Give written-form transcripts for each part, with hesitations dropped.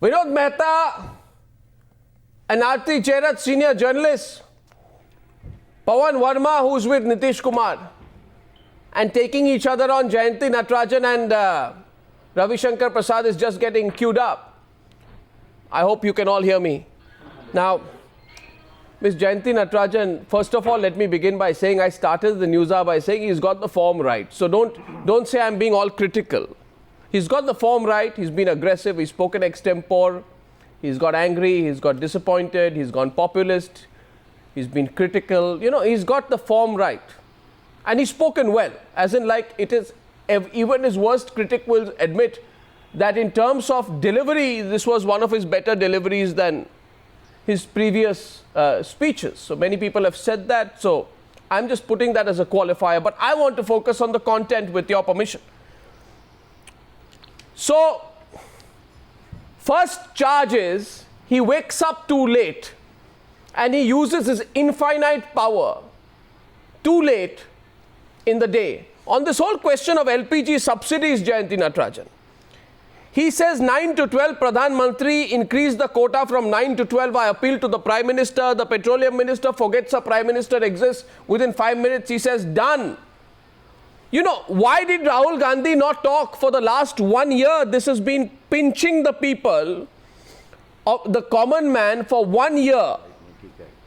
Vinod Mehta and Aarti Cherat, senior journalists, Pawan Verma, who's with Nitish Kumar, and taking each other on. Jayanti Natarajan and Ravi Shankar Prasad is just getting queued up. I hope you can all hear me. Now, Ms. Jayanti Natarajan, first of all, let me begin by saying I started the news hour by saying he's got the form right. So don't say I'm being all critical. He's got the form right. He's been aggressive. He's spoken extempore. He's got angry. He's got disappointed. He's gone populist. He's been critical. You know, he's got the form right. And he's spoken well. As in, like, it is, even his worst critic will admit that in terms of delivery, this was one of his better deliveries than his previous speeches. So many people have said that. So I'm just putting that as a qualifier. But I want to focus on the content with your permission. So, first charge is he wakes up too late and he uses his infinite power too late in the day. On this whole question of LPG subsidies, Jayanti Natarajan, he says 9 to 12, Pradhan Mantri increased the quota from 9 to 12. I appeal to the Prime Minister. The Petroleum Minister forgets a Prime Minister exists. Within 5 minutes, he says, done. You know, why did Rahul Gandhi not talk for the last 1 year? This has been pinching the people, of the common man, for 1 year.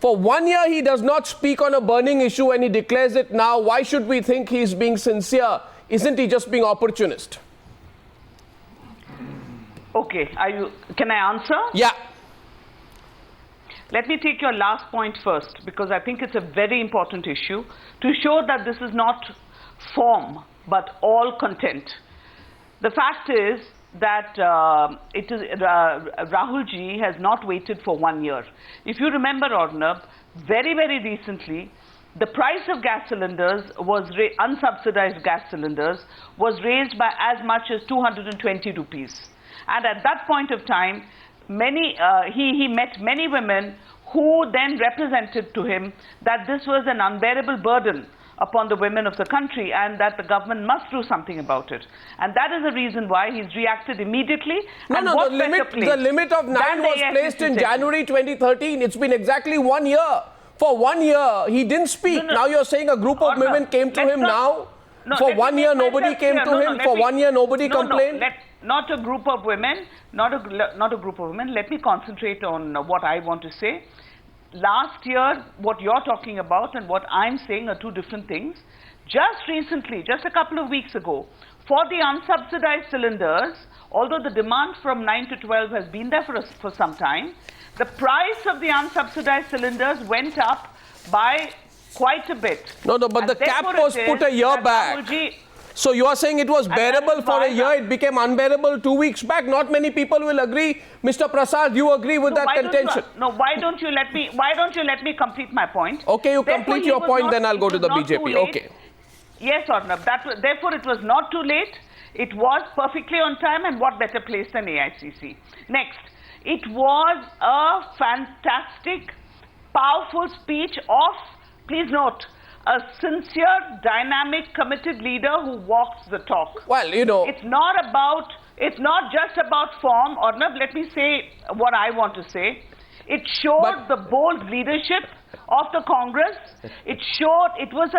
For 1 year, he does not speak on a burning issue and he declares it now. Why should we think he's being sincere? Isn't he just being opportunist? Okay, can I answer? Yeah. Let me take your last point first, because I think it's a very important issue to show that this is not form but all content. The fact is that Rahul ji has not waited for 1 year. If you remember, Arnab, very recently the price of gas cylinders was unsubsidized gas cylinders was raised by as much as 220 rupees, and at that point of time he met many women who then represented to him that this was an unbearable burden upon the women of the country and that the government must do something about it. And that is the reason why he's reacted immediately. The limit of 9 was placed in January 2013. It's been exactly 1 year. For 1 year, he didn't speak. Now you're saying a group of women came to him now? For 1 year, nobody came to him? For 1 year, nobody complained? Not a group of women, not a group of women. Let me concentrate on what I want to say. Last year, what you're talking about and what I'm saying are two different things. Just recently, just a couple of weeks ago, for the unsubsidized cylinders, although the demand from 9 to 12 has been there for some time, the price of the unsubsidized cylinders went up by quite a bit. No, but the cap was put a year back. So you are saying it was bearable for a year, it became unbearable 2 weeks back. Not many people will agree. Mr. Prasad, you agree with that contention? Why don't you let me complete my point? Okay, you complete your point, then I'll go to the BJP. Okay. Yes, Arnab. Therefore, it was not too late. It was perfectly on time, and what better place than AICC? Next, it was a fantastic, powerful speech of, please note, a sincere, dynamic, committed leader who walks the talk. Well, you know, it's not just about form. Or no, let me say what I want to say. It showed the bold leadership of the Congress. It was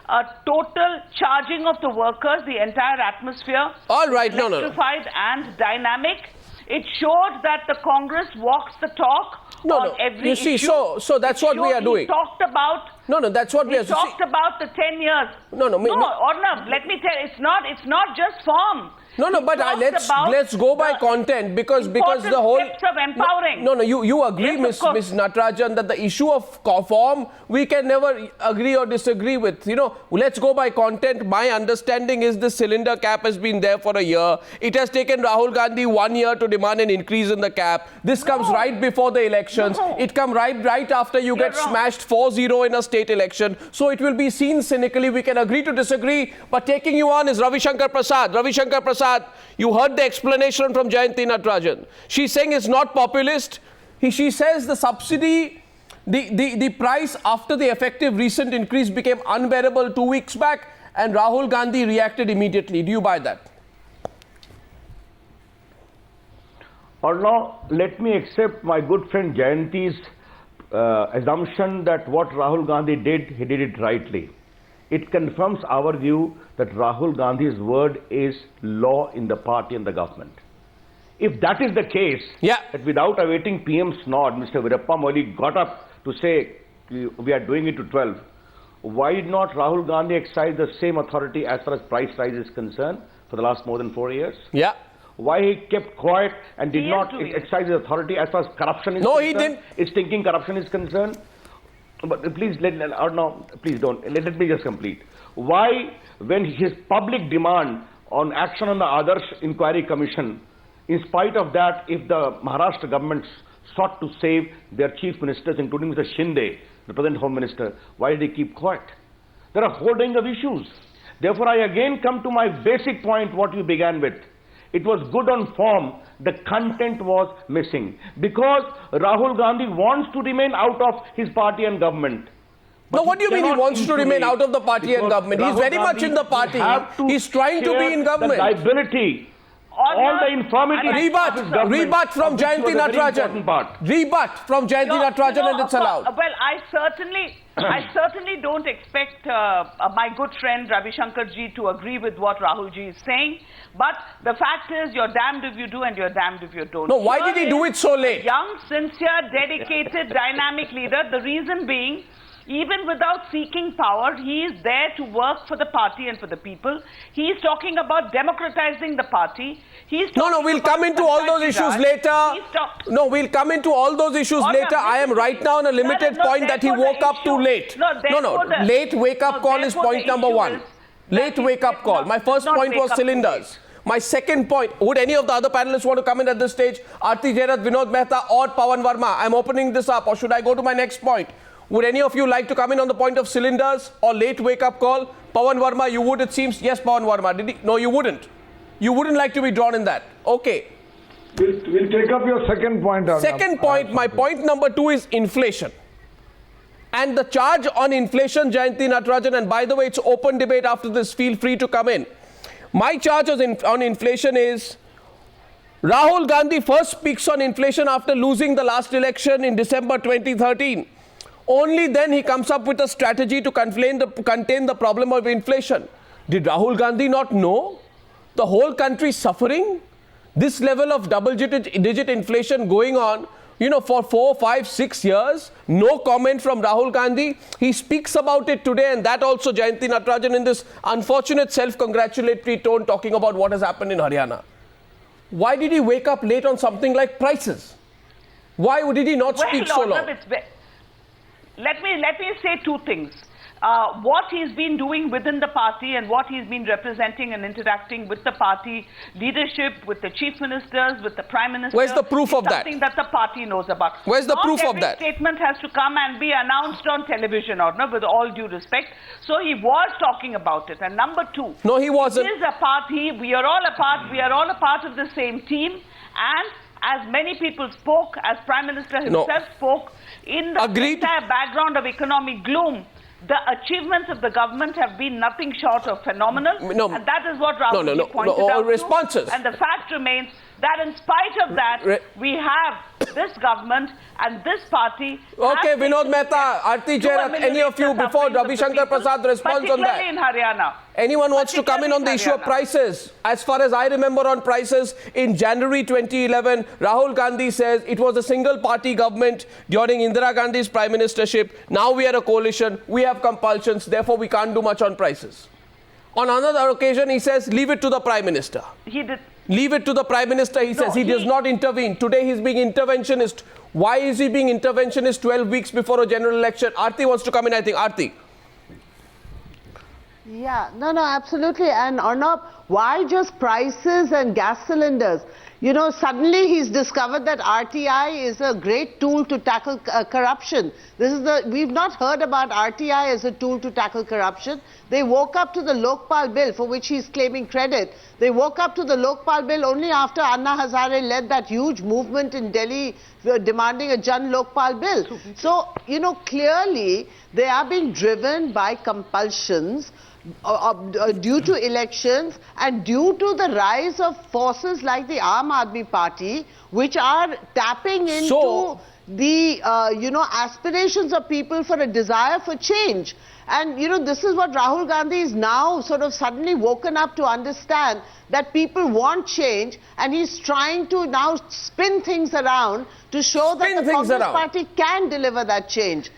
a total charging of the workers, the entire atmosphere. All right, electrified and dynamic. It showed that the Congress walks the talk on every issue. You see, so that's what we are doing. He talked about. That's what we are doing. He talked about the 10 years. Arnab, let me tell you, it's not just form. But let's go by content because the whole steps of empowering. You agree, Ms. Natarajan, that the issue of form we can never agree or disagree with. Let's go by content. My understanding is the cylinder cap has been there for a year. It has taken Rahul Gandhi 1 year to demand an increase in the cap. This comes right before the elections. It comes right after you get smashed 4-0 in a state election. So it will be seen cynically. We can agree to disagree. But taking you on is Ravi Shankar Prasad. Ravi Shankar Prasad, you heard the explanation from Jayanti Natarajan. She's saying it's not populist. She says the subsidy, the price after the effective recent increase became unbearable 2 weeks back, and Rahul Gandhi reacted immediately. Do you buy that? Or now, let me accept my good friend Jayanti's assumption that what Rahul Gandhi did, he did it rightly. It confirms our view that Rahul Gandhi's word is law in the party and the government. If that is the case, that without awaiting PM's nod, Mr. Virappa Moily got up to say, we are doing it to 12, why did not Rahul Gandhi exercise the same authority as far as price rise is concerned for the last more than 4 years? Why he kept quiet and did not exercise his authority as far as corruption is concerned? No, he didn't. His thinking corruption is concerned? But please, please don't. Let me just complete. Why, when his public demand on action on the Adarsh Inquiry Commission, in spite of that, if the Maharashtra government sought to save their chief ministers, including Mr. Shinde, the present Home Minister, why did he keep quiet? There are a whole range of issues. Therefore, I again come to my basic point, what you began with. It was good on form, the content was missing. Because Rahul Gandhi wants to remain out of his party and government. No, what do you mean he wants to remain out of the party and government? He's very much in the party. He's trying to be in government. The liability, all the infirmity. Rebut from Jayanti Natarajan. Rebut from Jayanti Natarajan, and it's allowed. Well, I certainly don't expect my good friend Ravi Shankar ji to agree with what Rahul ji is saying. But the fact is, you're damned if you do and you're damned if you don't. No, why did he do it so late? Young, sincere, dedicated, dynamic leader. The reason being, even without seeking power, he is there to work for the party and for the people. He is talking about democratizing the party. No, we'll come into all those issues later. No, we'll come into all those issues later. I am right now on a limited point that he woke up too late. No, late wake-up call is point number one. Late wake-up call. My first point was cylinders. My second point, would any of the other panelists want to come in at this stage? Aarti Jairath, Vinod Mehta or Pawan Verma? I'm opening this up, or should I go to my next point? Would any of you like to come in on the point of cylinders or late wake-up call? Pawan Verma, you would, it seems. Yes, Pawan Verma. No, you wouldn't. You wouldn't like to be drawn in that. Okay. We'll take up your second point. Second point, my point number 2 is inflation. And the charge on inflation, Jayanti Natarajan, and by the way, it's open debate after this, feel free to come in. My charge on inflation is, Rahul Gandhi first speaks on inflation after losing the last election in December 2013. Only then he comes up with a strategy to contain the problem of inflation. Did Rahul Gandhi not know the whole country is suffering? This level of double-digit inflation going on, for 4, 5, 6 years, no comment from Rahul Gandhi. He speaks about it today, and that also Jayanti Natarajan in this unfortunate self-congratulatory tone talking about what has happened in Haryana. Why did he wake up late on something like prices? Why did he not speak so long? Let me say two things. What he's been doing within the party and what he's been representing and interacting with the party leadership, with the chief ministers, with the prime minister. Where's the proof of that? Something that the party knows about. Where's the proof of that? Not every statement has to come and be announced on television, with all due respect. So he was talking about it. And number 2. No, he wasn't. It is a party. We are all a part. We are all a part of the same team. And as many people spoke, as Prime Minister himself spoke, in the entire background of economic gloom, the achievements of the government have been nothing short of phenomenal. And that is what Rahul pointed out responses. And the fact remains that in spite of that, we have this government and this party. Okay, Vinod Mehta, Aarti Jairath, any of you, before Ravi Shankar Prasad responds on that. Particularly in Haryana. Anyone wants to come in on the issue of prices? As far as I remember on prices, in January 2011, Rahul Gandhi says it was a single party government during Indira Gandhi's prime ministership. Now we are a coalition, we have compulsions, therefore we can't do much on prices. On another occasion, he says, leave it to the prime minister. He did. Leave it to the prime minister, he says. He does not intervene. Today he's being interventionist. Why is he being interventionist 12 weeks before a general election? Aarti wants to come in, I think. Aarti. Yeah, no, absolutely. And Arnab, why just prices and gas cylinders? Suddenly he's discovered that RTI is a great tool to tackle corruption. We've not heard about RTI as a tool to tackle corruption. They woke up to the Lokpal bill, for which he's claiming credit. They woke up to the Lokpal bill only after Anna Hazare led that huge movement in Delhi demanding a Jan Lokpal bill. So, clearly they are being driven by compulsions due to elections And due to the rise of forces like the Aam Aadmi Party, which are tapping into So- the aspirations of people for a desire for change. And this is what Rahul Gandhi is now sort of suddenly woken up to understand, that people want change, and he's trying to now spin things around to show that Spin the things Congress around. Party can deliver that change.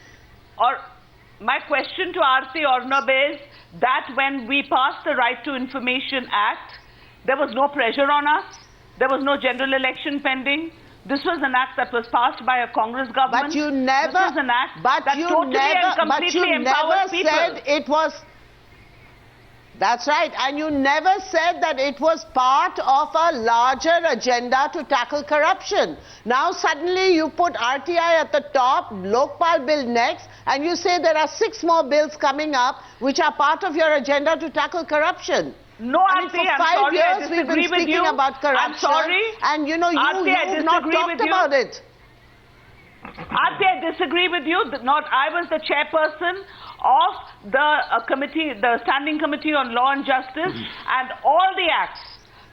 Or my question to R.C. Arnab is that when we passed the Right to Information Act, there was no pressure on us. There was no general election pending. This was an act that was passed by a Congress government. But you never, This was an act that totally and completely empowers people. said it was. That's right, and you never said that it was part of a larger agenda to tackle corruption. Now suddenly you put RTI at the top, Lokpal bill next, and you say there are 6 more bills coming up which are part of your agenda to tackul corruption. No, I mean, Aarti, for I'm 5 sorry, I years we've disagree been with speaking you. about corruption. I'm sorry. And Aarti, I you've not disagree talked with you. about it. Aarti, I disagree with you. I was the chairperson of the committee, the Standing Committee on Law and Justice, and all the acts.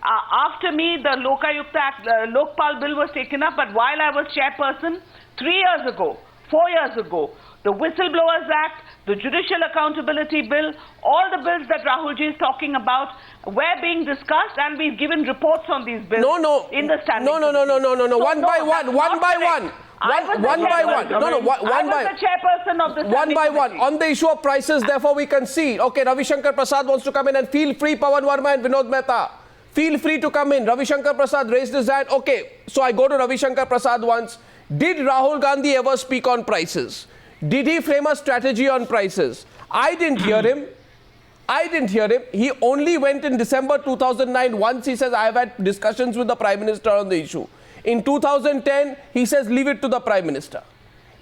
After me, the Lokayukta Act, Lokpal bill was taken up, but while I was chairperson, 3 years ago, 4 years ago, the Whistleblowers Act, the Judicial Accountability Bill, all the bills that Rahulji is talking about were being discussed, and we've given reports on these bills in the Standing Committee. No. So One by one, that's one not by correct. one. I was the One by one. chairperson. No, one by I was the chairperson of the one Standing by one. Committee. On the issue of prices, therefore, we concede. Okay, Ravi Shankar Prasad wants to come in, and feel free, Pawan Verma and Vinod Mehta. Feel free to come in. Ravi Shankar Prasad raised his hand. Okay, so I go to Ravi Shankar Prasad once. Did Rahul Gandhi ever speak on prices? Did he frame a strategy on prices? I didn't hear him. He only went in December 2009. Once he says, I have had discussions with the Prime Minister on the issue. In 2010, he says, leave it to the Prime Minister.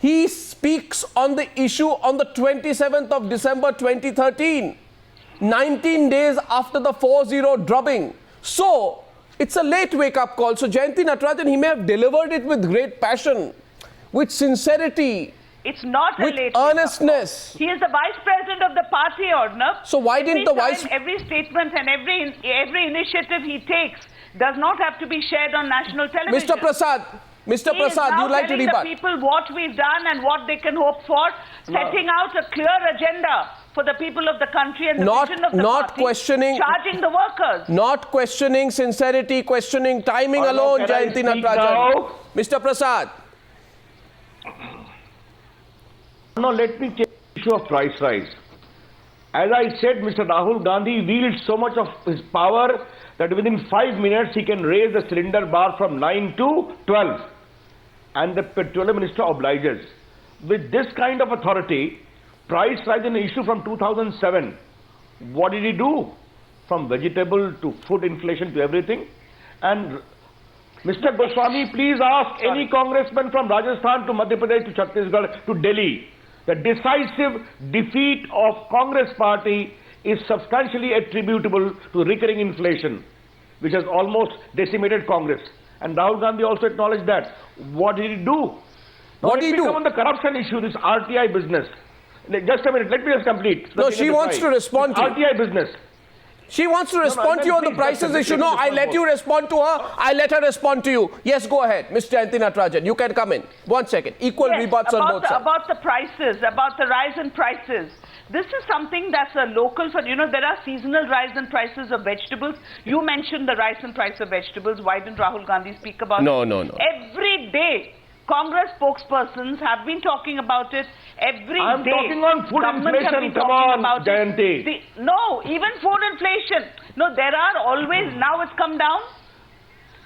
He speaks on the issue on the 27th of December 2013, 19 days after the 4-0 drubbing. So, it's a late wake-up call. So, Jayanti Natarajan, he may have delivered it with great passion, with sincerity, It's not a with late earnestness. He is the vice president of the party, Arnab. So why didn't the vice- Every statement and every initiative he takes does not have to be shared on national television. Mr. Prasad, He is now you'd like to telling rebut? the people what we've done and what they can hope for, setting out a clear agenda for the people of the country and the vision of the party, charging the workers. Not questioning sincerity, questioning timing Arnab, alone, can I Jayanti speak Natarajan. now? Mr. Prasad. No, let me take the issue of price rise. As I said, Mr. Rahul Gandhi wields so much of his power that within 5 minutes he can raise the cylinder bar from 9 to 12. And the petroleum minister obliges. With this kind of authority, price rise is an issue from 2007. What did he do? From vegetable to food inflation to everything. And Mr. Goswami, please ask any congressman from Rajasthan to Madhya Pradesh to Chhattisgarh to Delhi. The decisive defeat of Congress party is substantially attributable to recurring inflation, which has almost decimated Congress. And Rahul Gandhi also acknowledged that. What did he do? What did he do? Come on the corruption issue, this RTI business. Just a minute, let me just complete. No, she wants to respond to you. RTI business. She wants to respond to you on the please, prices let issue. me No, I respond let you first. respond to her. I let her respond to you. Yes, go ahead. Mr. Jayanti Natarajan, you can come in. 1 second. Equal Yes, rebuts on both sides. about the prices, about the rise in prices. This is something that's a local, there are seasonal rise in prices of vegetables. You mentioned the rise in price of vegetables. Why didn't Rahul Gandhi speak about it? No. Every day, Congress spokespersons have been talking about it. Every I'm day. talking on food Governments have inflation. been Come talking on, about it. Jayanti. No, even food inflation. No, there are always, now it's come down.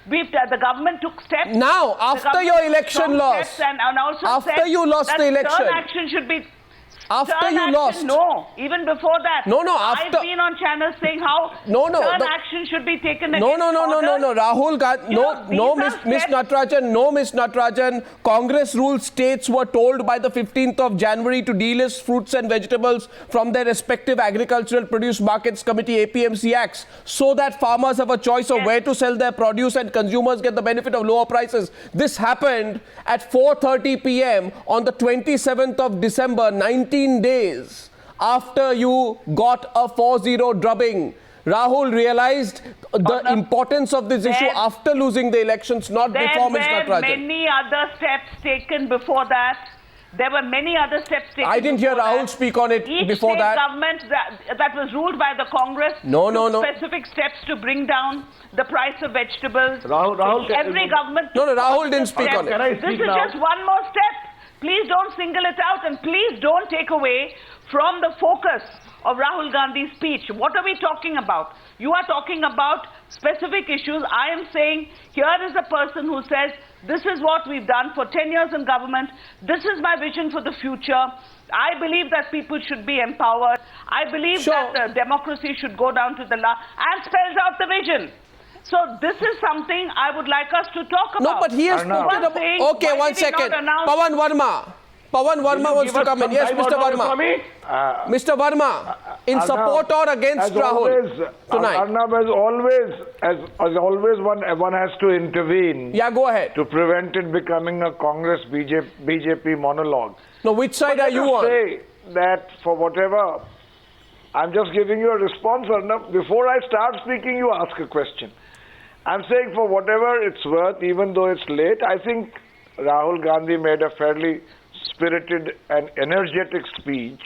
The government took steps. Now, The after government your took election strong loss, steps and also after said you lost that the election, stern action should be. after Stern you action, lost. No, even before that. No, after. I've been on channels saying how No, stern action should be taken against No. orders. Rahul Gandhi, Miss Natarajan. Congress rule states were told by the 15th of January to delist fruits and vegetables from their respective agricultural produce markets committee APMC acts so that farmers have a choice of where to sell their produce and consumers get the benefit of lower prices. This happened at 4:30 p.m. on the 27th of December, 19 days after you got a 4-0 drubbing. Rahul realized the importance of this issue there- after losing the elections, not before, Ms. There were Natarajan. many other steps taken before that. There were many other steps taken. I didn't hear before Rahul that. speak on it Each before state that. government that was ruled by the Congress No, took specific steps to bring down the price of vegetables. Rahul, Every government. No, took Rahul didn't speak steps. on it. Can I This speak is now? just one more step. Please don't single it out, and please don't take away from the focus of Rahul Gandhi's speech. What are we talking about? You are talking about specific issues. I am saying here is a person who says, this is what we've done for 10 years in government. This is my vision for the future. I believe that people should be empowered. I believe Sure. that democracy should go down to the and spells out the vision. So this is something I would like us to talk about. No, but he has Arnav. spoken One thing, about... Okay, why one did he not second. announce- Pawan Verma. Pawan Verma wants to come in. Yes, Mr. Verma. Mr. Verma, in Arnav, support or against as always, Rahul tonight? Arnav, as always, one has to intervene Yeah, go ahead. to prevent it becoming a Congress BJP monologue. No, which side are you on? Say that for whatever, I'm just giving you a response, Arnav. Before I start speaking, you ask a question. I'm saying for whatever it's worth, even though it's late, I think Rahul Gandhi made a fairly spirited and energetic speech.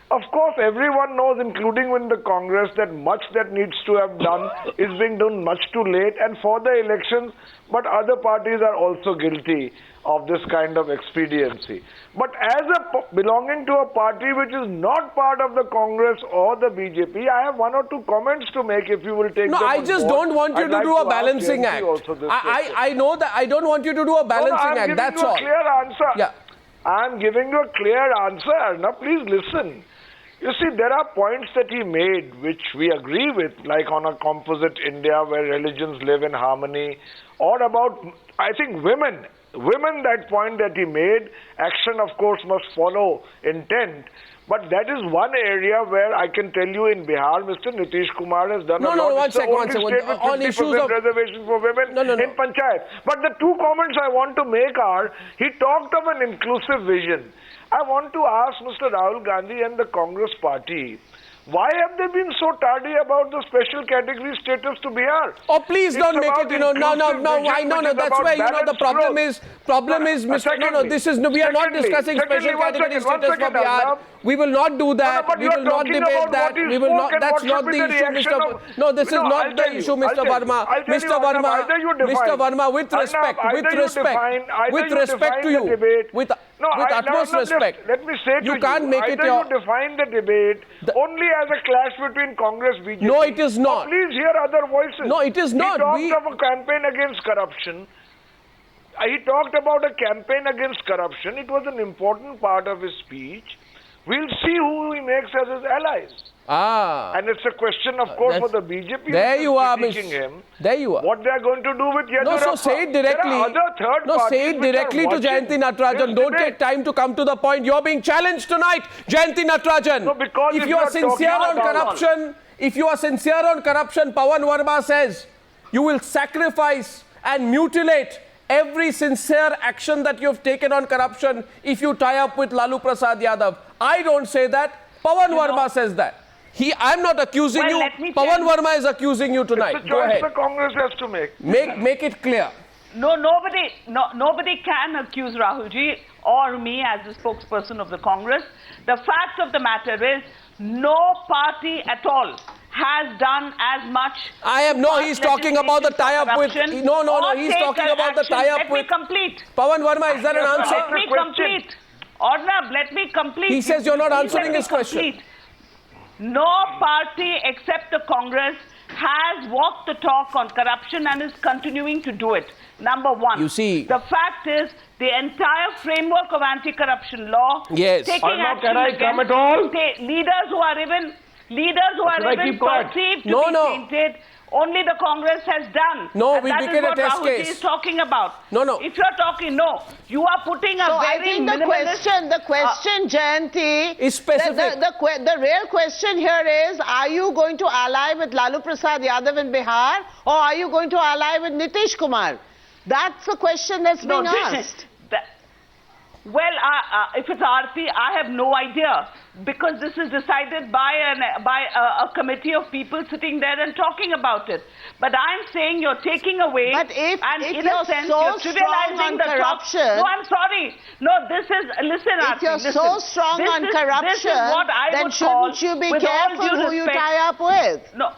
Of course, everyone knows, including in the Congress, that much that needs to have done is being done much too late and for the elections, but other parties are also guilty of this kind of expediency. But as belonging to a party which is not part of the Congress or the BJP, I have one or two comments to make if you will take No, them I on just board. don't want you I'd to like do a ask balancing JNC act. also this question. I know that. I don't want you to do a balancing I'm act. giving That's you all. a clear answer. Yeah. I'm giving you a clear answer. Now, please listen. You see, there are points that he made which we agree with, like on a composite India where religions live in harmony, or about, I think, women. Women, that point that he made, action, of course, must follow intent. But that is one area where I can tell you in Bihar, Mr. Nitish Kumar has done a lot. one It's the second, only state with on 50% issues of reservation for women in Panchayat. But the two comments I want to make are, he talked of an inclusive vision. I want to ask Mr. Rahul Gandhi and the Congress party, why have they been so tardy about the special category status to Bihar? Oh, please It's don't make about it, no, inclusive I know, vision, which is that's about where, the balanced problem growth. is, Mr. No, this is, we are not discussing special category status for Bihar. We will not do that. but We you are will not talking debate about that. what is We will not, spoken, that's what not should the be the issue, reaction Mr. of- No, this is No, not I'll the tell you, issue, I'll Mr. tell you. Verma. I'll tell Mr. you, Arnav, Verma, either you Mr. define- Verma, with Arnav, respect, either with you respect, define- either with you respect define to the you, debate- with No, utmost respect. Let me say to you, You can't make it either your... you define the debate only as a clash between Congress BJP. No, it is not. Or please hear other voices. No, it is not. He talked of a campaign against corruption. He talked about a campaign against corruption. It was an important part of his speech. We'll see who he makes as his allies. And it's a question, of course, for the BJP. There you are, critiquing him. There you are. What they are going to do with Yadurappa. No, so say it directly. There are other third No, say parties it which are directly to watching Jayanti Natarajan. this Don't debate. take time to come to the point. You're being challenged tonight, Jayanti Natarajan. No, because if if you are you are sincere talking on about- corruption, Pawan Verma says you will sacrifice and mutilate every sincere action that you've taken on corruption if you tie up with Lalu Prasad Yadav. I don't say that. Pawan Verma says that. I'm not accusing Well, you. let me tell Pawan you- Verma is accusing you tonight. It's a Go choice ahead. the Congress has to make. Make it clear. No, nobody can accuse Rahulji or me as the spokesperson of the Congress. The fact of the matter is, no party at all has done as much. He's talking about the tie-up with... No, he's talking about the tie-up Let with... me complete. Pawan Verma, is that an answer? Let me complete. Arnab, let me complete. He says you're not Please answering let me his question. complete. No party except the Congress has walked the talk on corruption and is continuing to do it. Number one. You see- The fact is, the entire framework of anti-corruption law, Yes. taking Arnab, action can I against come at all? leaders who are even Should I keep quiet? perceived to No, be no. tainted, only the Congress has done. No, and we that became is a what test Rahulji case. is talking about. No. If you're talking, you are putting a So I very think the minimalist... question, Jayanti, is specific. the real question here is, are you going to ally with Lalu Prasad Yadav in Bihar, or are you going to ally with Nitish Kumar? That's the question that's being asked. Well, if it's Aarti, I have no idea. because this is decided by a committee of people sitting there and talking about it. But I'm saying you're taking away, But if in you're a sense, so you're trivializing strong on the corruption, No, I'm sorry. No, this is, listen, if Aarti, you're listen. so strong This on is corruption, what I then would call, shouldn't you be with all careful due who you respect- tie up with? No,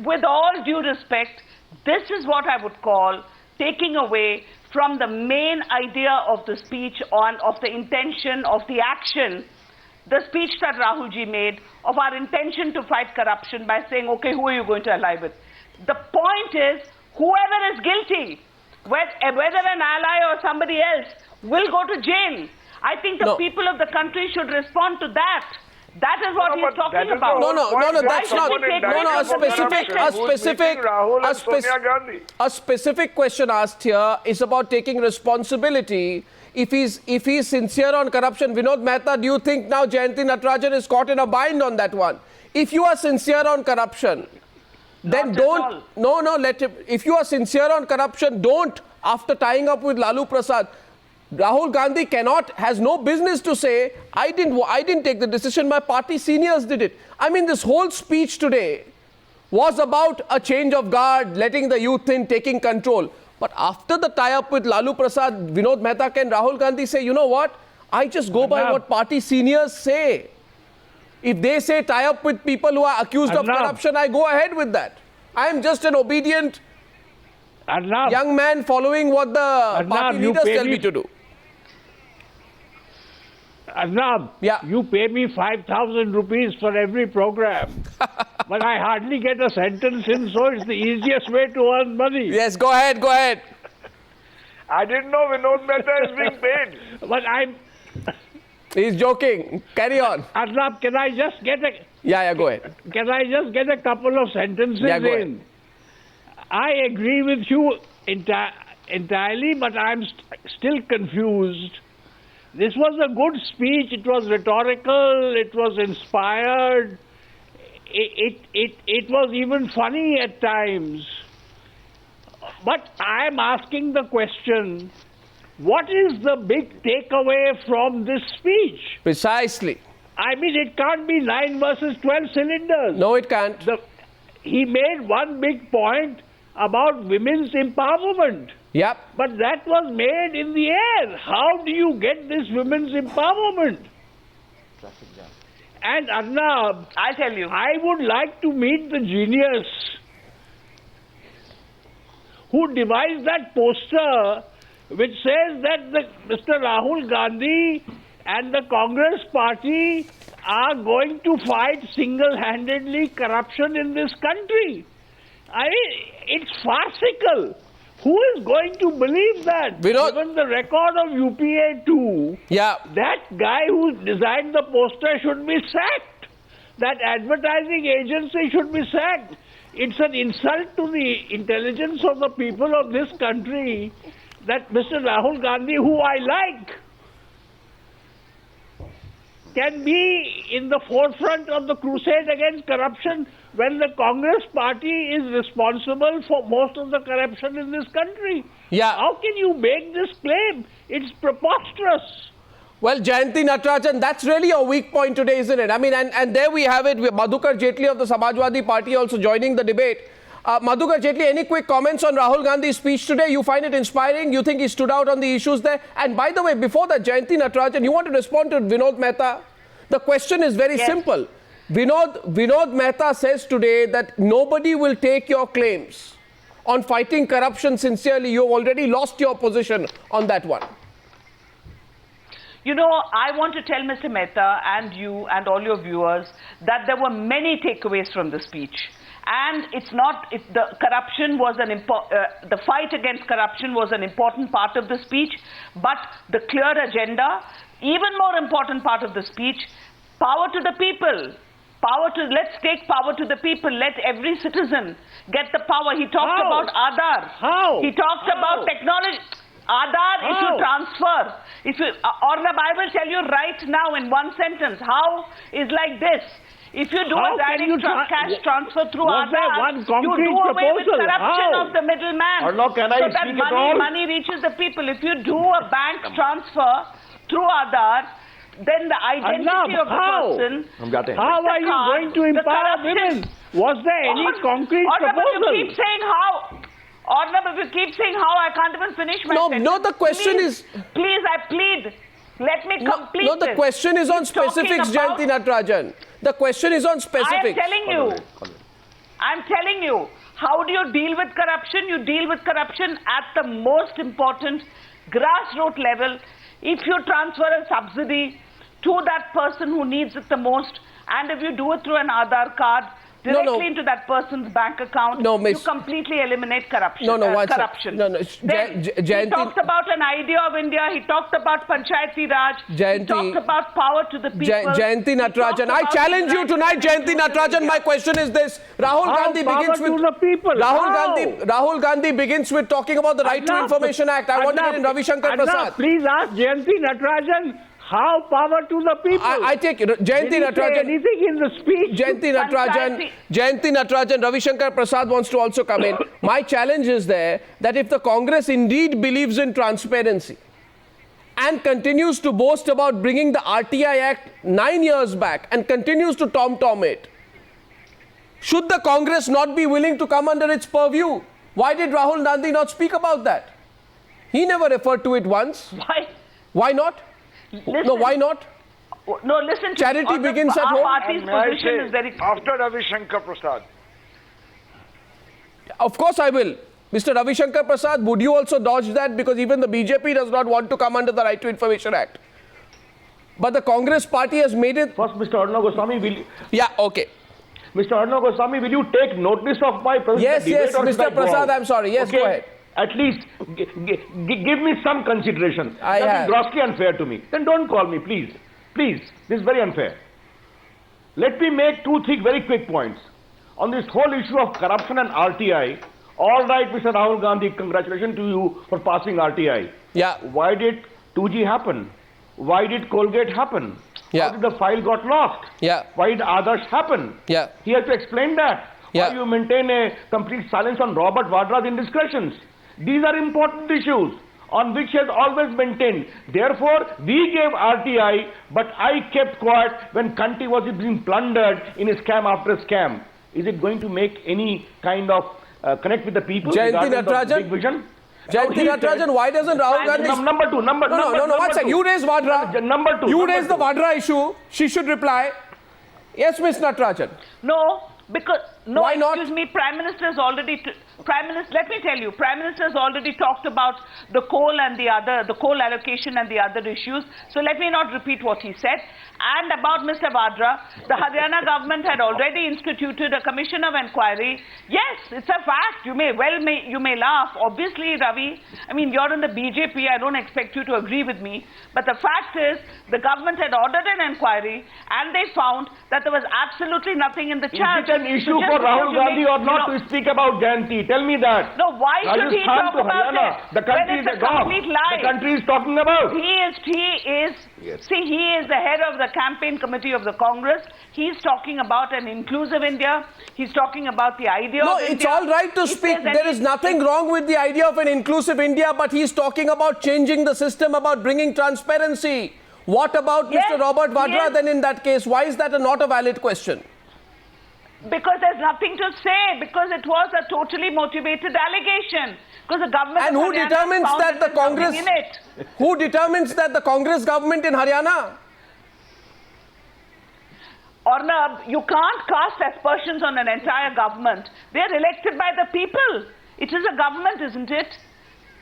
with all due respect, this is what I would call taking away from the main idea of the speech of the intention, of the action, the speech that Rahul ji made of our intention to fight corruption by saying, okay, who are you going to ally with? The point is, whoever is guilty, whether an ally or somebody else, will go to jail. I think the people of the country should respond to that. That is what he's talking about. That's not. A specific question asked here is about taking responsibility. If he's sincere on corruption, Vinod Mehta, do you think now Jayanti Natarajan is caught in a bind on that one? If you are sincere on corruption, then don't. Let him. If you are sincere on corruption, don't. After tying up with Lalu Prasad, Rahul Gandhi has no business to say, I didn't take the decision, my party seniors did it. I mean, this whole speech today was about a change of guard, letting the youth in, taking control. But after the tie-up with Lalu Prasad, Vinod Mehta, can Rahul Gandhi say, you know what, I just go by what party seniors say. If they say tie up with people who are accused of corruption, I go ahead with that. I am just an obedient young man following what the party leaders tell me to do. Arnab, you pay me 5,000 rupees for every program, but I hardly get a sentence in, so it's the easiest way to earn money. Yes, go ahead. I didn't know Vinod Mehta is being paid. But He's joking. Carry on. Arnab, can I just get a... Yeah, go ahead. Can I just get a couple of sentences go in? ahead. I agree with you entirely, but I'm still confused. This was a good speech. It was rhetorical. It was inspired. It was even funny at times. But I'm asking the question, what is the big takeaway from this speech? Precisely. I mean, it can't be 9 versus 12 cylinders. No, it can't. He made one big point about women's empowerment. Yep. But that was made in the air. How do you get this women's empowerment? And Arnab, I'll tell you. I would like to meet the genius who devised that poster which says that Mr. Rahul Gandhi and the Congress party are going to fight single-handedly corruption in this country. I mean, it's farcical. Who is going to believe that? Given the record of UPA 2, that guy who designed the poster should be sacked. That advertising agency should be sacked. It's an insult to the intelligence of the people of this country that Mr. Rahul Gandhi, who I like, can be in the forefront of the crusade against corruption when the Congress party is responsible for most of the corruption in this country. How can you make this claim? It's preposterous. Well, Jayanti Natarajan, that's really a weak point today, isn't it? I mean, and there we have it, Madhukar Jaitley of the Samajwadi Party also joining the debate. Madhukar Jaitley, any quick comments on Rahul Gandhi's speech today? You find it inspiring? You think he stood out on the issues there? And by the way, before that, Jayanti Natarajan, you want to respond to Vinod Mehta? The question is very simple. Vinod Mehta says today that nobody will take your claims on fighting corruption sincerely. You've already lost your position on that one. You know, I want to tell Mr. Mehta and you and all your viewers that there were many takeaways from the speech. And the fight against corruption was an important part of the speech, but the clear agenda, even more important part of the speech, power to the people. Let's take power to the people. Let every citizen get the power. He talked about Aadhaar. He talked about technology. Aadhaar, if you transfer, Ornab, I will tell you right now in one sentence, how is like this. If you do a direct cash transfer through Aadhaar, you do away with corruption of the middleman. So that money reaches the people. If you do a bank transfer through Aadhaar, then the identity Arnab, of the how? person. How are you going to empower women? Was there any concrete proposal? You keep saying how. Arnab, if you keep saying how, I can't even finish my sentence. No, the question Please, is... Please, I plead. Let me complete No, the this. question is on He's talking specifics, about- Jayanti Natarajan. The question is on I am specifics. telling you, how do you deal with corruption? You deal with corruption at the most important grassroots level. If you transfer a subsidy to that person who needs it the most, and if you do it through an Aadhaar card, directly into that person's bank account, you completely eliminate corruption. Corruption. Then he talked about an idea of India. He talked about Panchayati Raj. He talked about power to the people. Jayanti Natarajan, I challenge you tonight, Jayanti Natarajan. My question is this: Rahul Gandhi begins with the people. Rahul Gandhi begins with talking about the Right to Information Act. I want it in Ravi Shankar Prasad. Please ask Jayanti Natarajan. How power to the people? I take it. Jayanti Natarajan. Anything in the speech? Jayanti Natarajan, Ravi Shankar Prasad wants to also come in. My challenge is there that if the Congress indeed believes in transparency and continues to boast about bringing the RTI Act 9 years back and continues to tom-tom it, should the Congress not be willing to come under its purview? Why did Rahul Gandhi not speak about that? He never referred to it once. Why? Why not? Listen. No, why not? No, listen. Charity begins at home. Our party's position is very clear. After Ravi Shankar Prasad. Of course I will. Mr. Ravi Shankar Prasad, would you also dodge that? Because even the BJP does not want to come under the Right to Information Act. But the Congress party has made it... First, Mr. Arnab Goswami, will you... Yeah, okay. Mr. Arnab Goswami, will you take notice of my present Yes, debate? Mr. Prasad, I'm sorry. Yes, go ahead. At least give me some consideration. I That have. is grossly unfair to me. Then don't call me, please. Please. This is very unfair. Let me make 2-3 very quick points. On this whole issue of corruption and RTI, all right, Mr. Rahul Gandhi, congratulations to you for passing RTI. Yeah. Why did 2G happen? Why did Colgate happen? Yeah. How did the file got lost? Yeah. Why did Adarsh happen? Yeah. He has to explain that. Yeah. Why you maintain a complete silence on Robert Vadra's indiscretions? These are important issues on which he has always maintained. Therefore, we gave RTI, but I kept quiet when country was being plundered in a scam after a scam. Is it going to make any kind of connect with the people? Jayanti regarding the Natarajan? big vision? Jayanti Natarajan, why doesn't Rahul Gandhi... Number two. No, one second. You raised Vadra. Number two. You raised the Vadra issue. She should reply. Yes, Ms. Natarajan. No, because... No, Why not? excuse me, Prime Minister has already... let me tell you, Prime Minister has already talked about the coal and the coal allocation and the other issues. So let me not repeat what he said. And about Mr. Vadra, the Haryana government had already instituted a commission of inquiry. Yes, it's a fact. You may laugh. Obviously, Ravi, I mean, you're in the BJP. I don't expect you to agree with me. But the fact is, the government had ordered an inquiry and they found that there was absolutely nothing in the charge. Is it an issue for Rahul Gandhi or not to speak about Jayanti? Tell me that. No, why should he talk about it? The country is a complete lie. The country is talking about. See, he is the head of the campaign committee of the Congress. He's talking about an inclusive India. He's talking about the idea of India. No, it's all right to speak. There is nothing wrong with the idea of an inclusive India, but he's talking about changing the system, about bringing transparency. What about Mr. Robert Vadra then in that case? Why is that not a valid question? Because there's nothing to say, because it was a totally motivated allegation. Because the government and who determines that the Congress? Who determines that the Congress government in Haryana? Arnab, you can't cast aspersions on an entire government. They're elected by the people. It is a government, isn't it?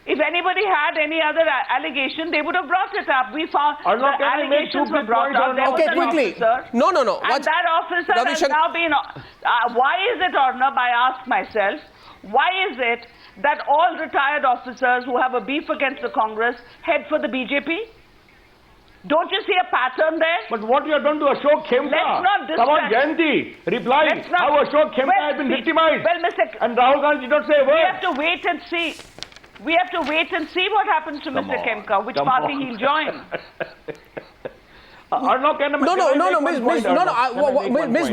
If anybody had any other allegation, they would have brought it up. We found the allegations were brought up. There was an officer. No. And that officer has now been... why is it, Arnab, I ask myself, why is it that all retired officers who have a beef against the Congress head for the BJP? Don't you see a pattern there? But what you have done to Ashok Khemka? Let's not distract. Come on, Jayanti, reply. How Ashok Khemka has been victimized. Well, and Rahul Gandhi did not say a word. We have to wait and see. We have to wait and see what happens to Mr. Khemka, which party he'll join.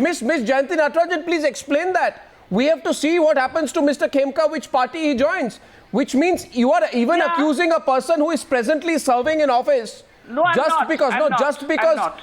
Miss Jayanti Natarajan, please explain that. We have to see what happens to Mr. Khemka, which party he joins. Which means you are even accusing a person who is presently serving in office No, I'm just not. because I'm no, not. just because, I'm not.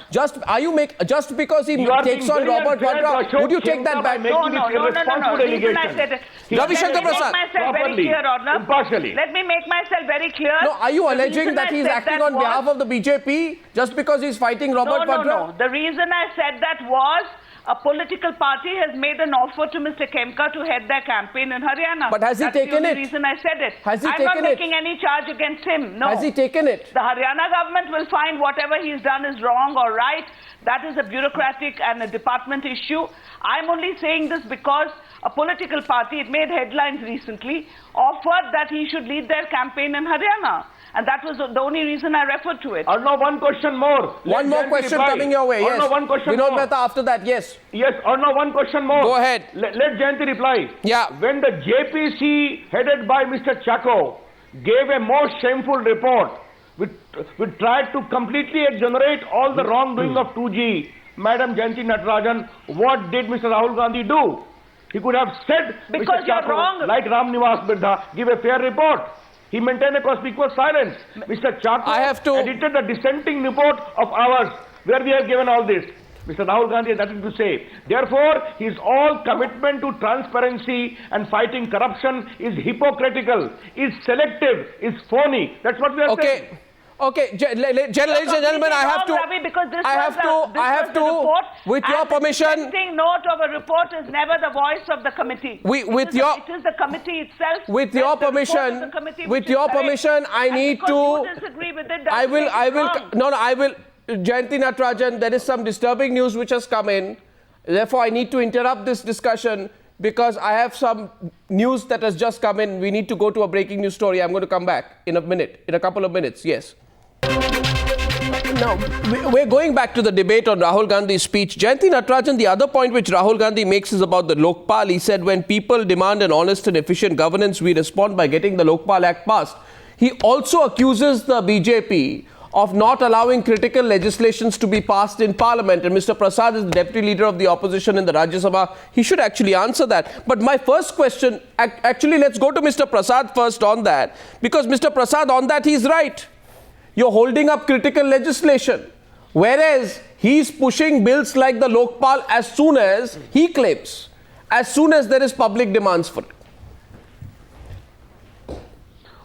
just because he You are takes being on very Robert unfair to Vadra, Ashok would you take that Khemka by back? making No. this irresponsible The reason I allegation. said it. Ravi Shankar Let me Prasad. make myself very Properly, clear, Arnab. impartially. Let me make myself very clear. No, are you The alleging reason that I he's said acting that on behalf was- of the BJP just because he's fighting Robert Vadra? No. The reason I said that was a political party has made an offer to Mr. Khemka to head their campaign in Haryana. But has he That's taken the it? only reason I said it. Has he I'm taken not it? making any charge against him. No. Has he taken it? The Haryana government will find whatever he's done is wrong or right. That is a bureaucratic and a department issue. I'm only saying this because a political party, it made headlines recently, offered that he should lead their campaign in Haryana. And that was the only reason I referred to it. Arnav, one question more. One more question coming your way, yes. Arnav, one question Vinod more. Mehta after that, yes. Yes, Arnav, one question more. Go ahead. Let Jayanti reply. Yeah. When the JPC headed by Mr. Chacko gave a most shameful report, we tried to completely exonerate all the wrongdoing of 2G. Madam Jayanti Natarajan, what did Mr. Rahul Gandhi do? He could have said, Because Mr. you're Chacko, wrong. like Ram Nivas Birdha, give a fair report. He maintained a conspicuous silence. Mr. Chacko I have to- edited the dissenting report of ours where we have given all this. Mr. Rahul Gandhi has nothing to say. Therefore, his all commitment to transparency and fighting corruption is hypocritical, is selective, is phony. That's what we are saying. Okay, ladies and gentlemen, I have to, Ravi, because this I have was to, a report, with your and the permission, dissenting note of a report is never the voice of the committee. with your- It is the committee itself. with that your the report of permission, the committee with which is your correct. permission, I And need because to, you disagree with it, I will, wrong. no, I will, Jayanti Natarajan, there is some disturbing news which has come in. Therefore, I need to interrupt this discussion because I have some news that has just come in. We need to go to a breaking news story. I'm going to come back in a couple of minutes. Yes. Now, we're going back to the debate on Rahul Gandhi's speech. Jayanti Natarajan, the other point which Rahul Gandhi makes is about the Lokpal. He said, when people demand an honest and efficient governance, we respond by getting the Lokpal Act passed. He also accuses the BJP of not allowing critical legislations to be passed in Parliament. And Mr. Prasad is the deputy leader of the opposition in the Rajya Sabha. He should actually answer that. But my first question, actually, let's go to Mr. Prasad first on that. Because Mr. Prasad, on that, he's right. You're holding up critical legislation, whereas he's pushing bills like the Lokpal as soon as, he claims, as soon as there is public demands for it.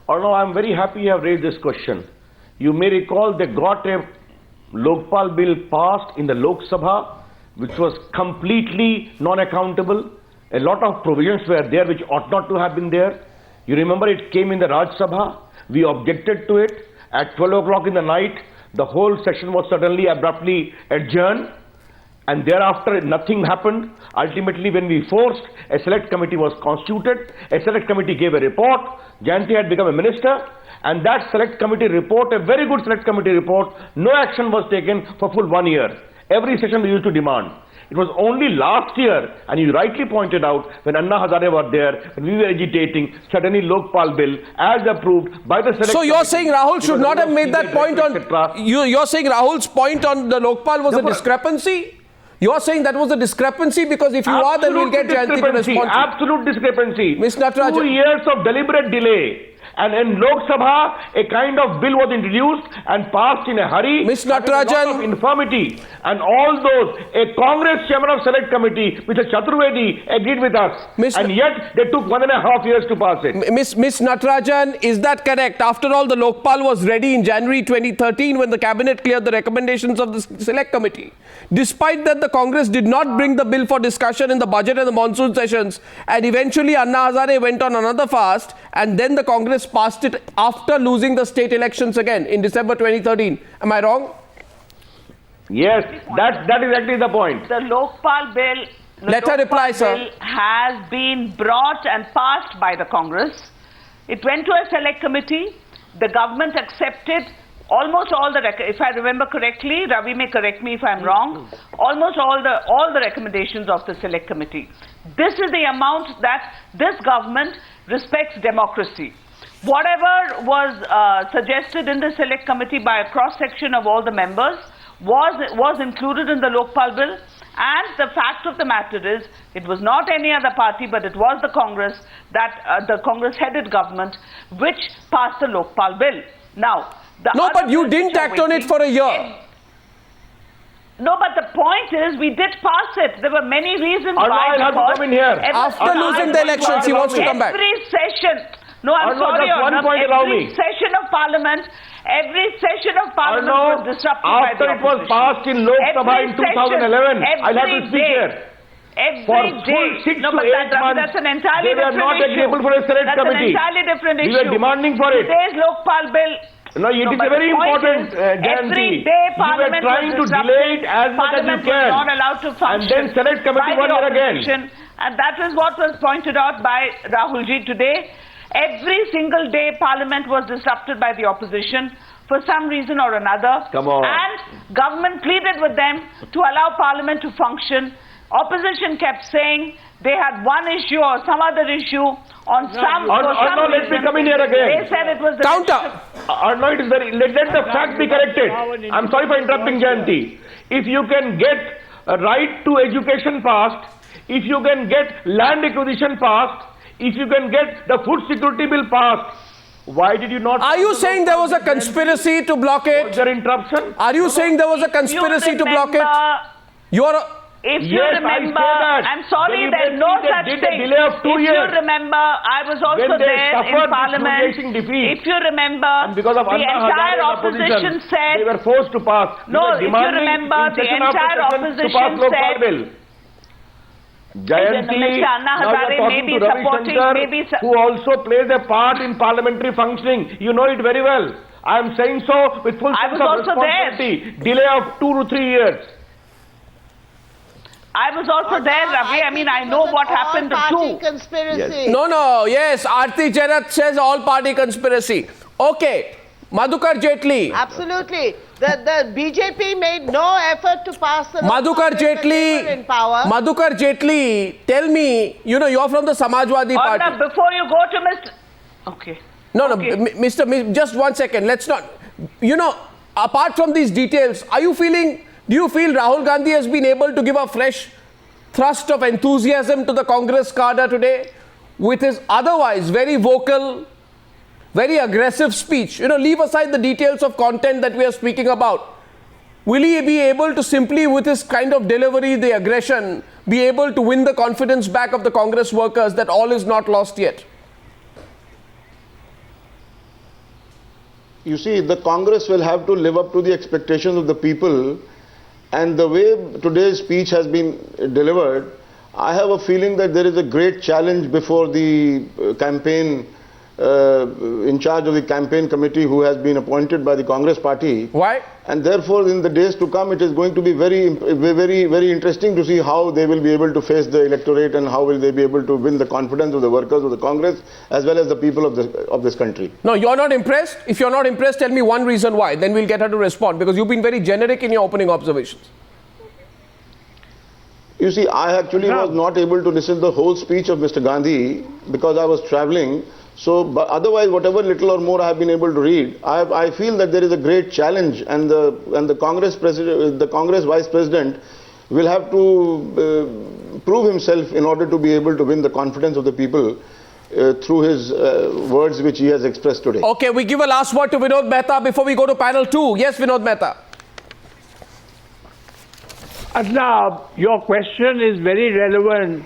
Arnav, I'm very happy you have raised this question. You may recall they got a Lokpal bill passed in the Lok Sabha, which was completely non-accountable. A lot of provisions were there which ought not to have been there. You remember it came in the Raj Sabha. We objected to it. At 12 o'clock in the night, the whole session was suddenly abruptly adjourned. And thereafter, nothing happened. Ultimately, when we forced, a select committee was constituted. A select committee gave a report. Jayanti had become a minister. And that select committee report, a very good select committee report, no action was taken for full 1 year. Every session we used to demand. It was only last year, and you rightly pointed out, when Anna Hazare were there, when we were agitating, suddenly Lokpal bill, as approved by the select So you're committee, saying Rahul should not have made that point on, etc. you're saying Rahul's point on the Lokpal was a discrepancy? You're saying that was a discrepancy because if you are, then we'll get Jayanti to respond to. Absolute discrepancy. Ms. Natarajan. 2 years of deliberate delay. And in Lok Sabha, a kind of bill was introduced and passed in a hurry. Ms. having a lot Natarajan. of infirmity. And all those, a Congress chairman of select committee, Mr. Chaturvedi, agreed with us. And yet, they took 1.5 years to pass it. Ms. Natarajan, is that correct? After all, the Lokpal was ready in January 2013 when the cabinet cleared the recommendations of the select committee. Despite that, the Congress did not bring the bill for discussion in the budget and the monsoon sessions. And eventually, Anna Hazare went on another fast. And then the Congress passed it after losing the state elections again in December 2013. Am I wrong? Yes, that is exactly the point. The Lokpal bill, Let her reply, sir. bill has been brought and passed by the Congress. It went to a select committee. The government accepted almost all the, if I remember correctly, Ravi may correct me if I'm wrong, almost all the recommendations of the select committee. This is the amount that this government respects democracy. Whatever was suggested in the select committee by a cross-section of all the members was included in the Lokpal bill. And the fact of the matter is, it was not any other party, but it was the Congress, the Congress-headed government, which passed the Lokpal bill. Now, No, other but you bills didn't which are act on it waiting- for a year. No, but the point is, we did pass it. There were many reasons Arnav, why. I'll have to because come in here. After Arnav, losing I the want elections, he wants to come back. Every session. No, I'm Arnav, sorry, just one Arnav. point, allow Every me. session of Parliament, every session of Parliament Arnav, was disrupted by after the it was opposition. passed in Lok Sabha in Every session, 2011, I'll have to every speak day. here. Every For day. full 6 no, to but 8 months, that's an entirely they were different not issue. agreeable for a select That's committee. an entirely different We issue. were demanding for it. Today's Lokpal bill. No, it is but a very the point important is, guarantee. Every day You were Parliament trying was to delay it disrupted. as much as you Parliament can. was not allowed to function. And then select committee by one the year again. opposition. And that is what was pointed out by Rahulji today. Every single day Parliament was disrupted by the opposition for some reason or another. Come on. And government pleaded with them to allow Parliament to function. Opposition kept saying they had one issue or some other issue on some, for some Arnav, let me reason. come in here again. They said it was the Counter. Arnav, it is very, let the fact be corrected. I'm sorry for interrupting, Jayanti. If you can get a right to education passed, if you can get land acquisition passed, if you can get the food security bill passed, why did you not? Are you saying there was a conspiracy to block Was it? there interruption? Are you saying there was a conspiracy to block it? You are. If you Yes, I remember, say that. I'm sorry, there's no Deliberately such they did a thing. delay of 2 if years. you remember, I was also When they there suffered in Parliament. this humiliating defeat. If you remember, And because of the Anna entire Hazare opposition they said, were forced to pass. We No, were if you demanding remember, in the session after entire session opposition to pass Lokpal said- bill. Jayanti, Mr. Anna now Hazare you're may talking be to Ravi supporting, Shankar, maybe who also plays a part in parliamentary functioning. You know it very well. I am saying so with full I sense was of also there. responsibility. Delay of 2 to 3 years. I was also there, Ravi. I mean, I know what happened all-party too. conspiracy. No, yes, Aarti Cherath says all party conspiracy. Okay, Madhukar Jaitley. Absolutely. The BJP made no effort to pass the Madhukar Lokpal bill when they were in power. Madhukar Jaitley, tell me, you're from the Samajwadi Party. Arnab, before you go to Mr. Okay. No, Okay. just 1 second. Let's not, apart from these details, do you feel Rahul Gandhi has been able to give a fresh thrust of enthusiasm to the Congress cadre today with his otherwise very vocal, very aggressive speech? Leave aside the details of content that we are speaking about. Will he be able to simply, with his kind of delivery, the aggression, be able to win the confidence back of the Congress workers that all is not lost yet? You see, the Congress will have to live up to the expectations of the people, and the way today's speech has been delivered, I have a feeling that there is a great challenge before the campaign, in charge of the campaign committee who has been appointed by the Congress party. Why? And therefore, in the days to come, it is going to be very, very interesting to see how they will be able to face the electorate and how will they be able to win the confidence of the workers of the Congress as well as the people of this country. No, you're not impressed? If you're not impressed, tell me one reason why. Then we'll get her to respond, because you've been very generic in your opening observations. You see, I actually was not able to listen to the whole speech of Mr. Gandhi because I was traveling. So, but otherwise, whatever little or more I have been able to read, I feel that there is a great challenge, and the Congress president, the Congress vice president, will have to prove himself in order to be able to win the confidence of the people through his words which he has expressed today. Okay, we give a last word to Vinod Mehta before we go to panel 2. Yes, Vinod Mehta. Now, your question is very relevant.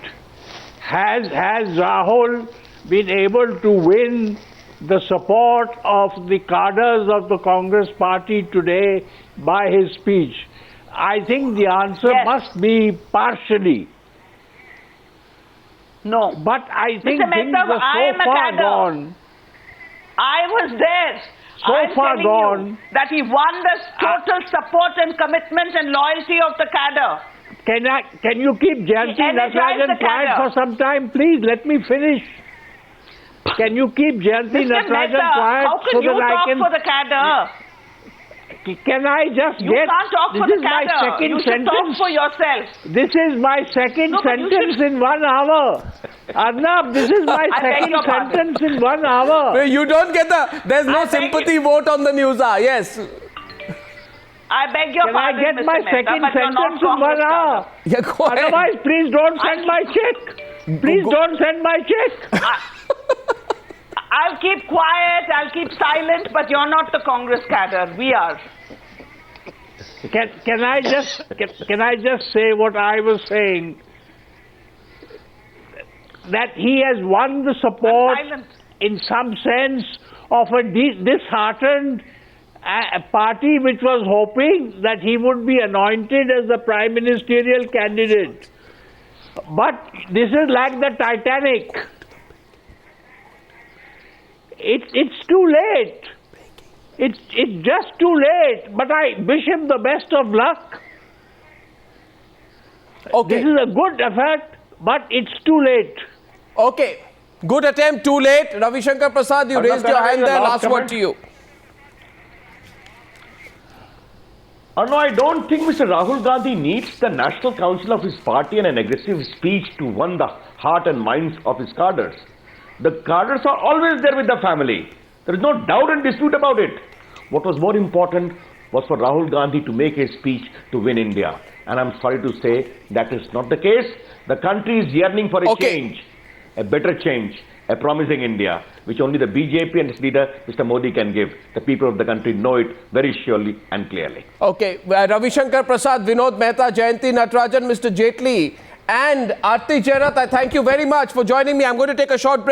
Has Rahul been able to win the support of the cadres of the Congress party today by his speech? I think the answer Yes. must be partially. No. But I think Mr. things Mehta, are I am so a far cadre. gone. I was there. So I'm far telling gone. you that he won the total support and commitment and loyalty of the cadre. Can you keep Jayanti energized Natarajan the quiet cadre. for some time? Please let me finish. Can you keep Jayanti Mr. Natarajan Mehta, quiet how so can you that I talk can... for the cadre? Can I just You get... can't talk for This the is my cadre. second You should talk sentence. for yourself. This is my second No, but you sentence should- in 1 hour. Arnab, this is my I beg second your pardon. sentence in 1 hour. You don't get there's no I beg sympathy vote on the news. Yes. I beg your Can I pardon, get Mr. my Mehta, second but you're not sentence in 1 Congress hour? cadre. Yeah, go ahead. Otherwise, please don't send my check. Please don't send my check. I'll keep quiet, I'll keep silent, but you're not the Congress cadre. We are. Can I just say what I was saying? That he has won the support, in some sense, of a disheartened party which was hoping that he would be anointed as the prime ministerial candidate. But this is like the Titanic. It's too late. It's just too late. But I wish him the best of luck. Okay. This is a good effort, but it's too late. Okay. Good attempt, too late. Ravi Shankar Prasad, you raised your hand there. Last word to you. No, I don't think Mr. Rahul Gandhi needs the National Council of his party and an aggressive speech to win the heart and minds of his cadres. The cadres are always there with the family. There is no doubt and dispute about it. What was more important was for Rahul Gandhi to make a speech to win India. And I'm sorry to say that is not the case. The country is yearning for a change, a better change, a promising India, which only the BJP and its leader, Mr. Modi, can give. The people of the country know it very surely and clearly. Okay. Ravi Shankar Prasad, Vinod Mehta, Jayanti Natarajan, Mr. Jaitley and Aarti Cherath, I thank you very much for joining me. I'm going to take a short break.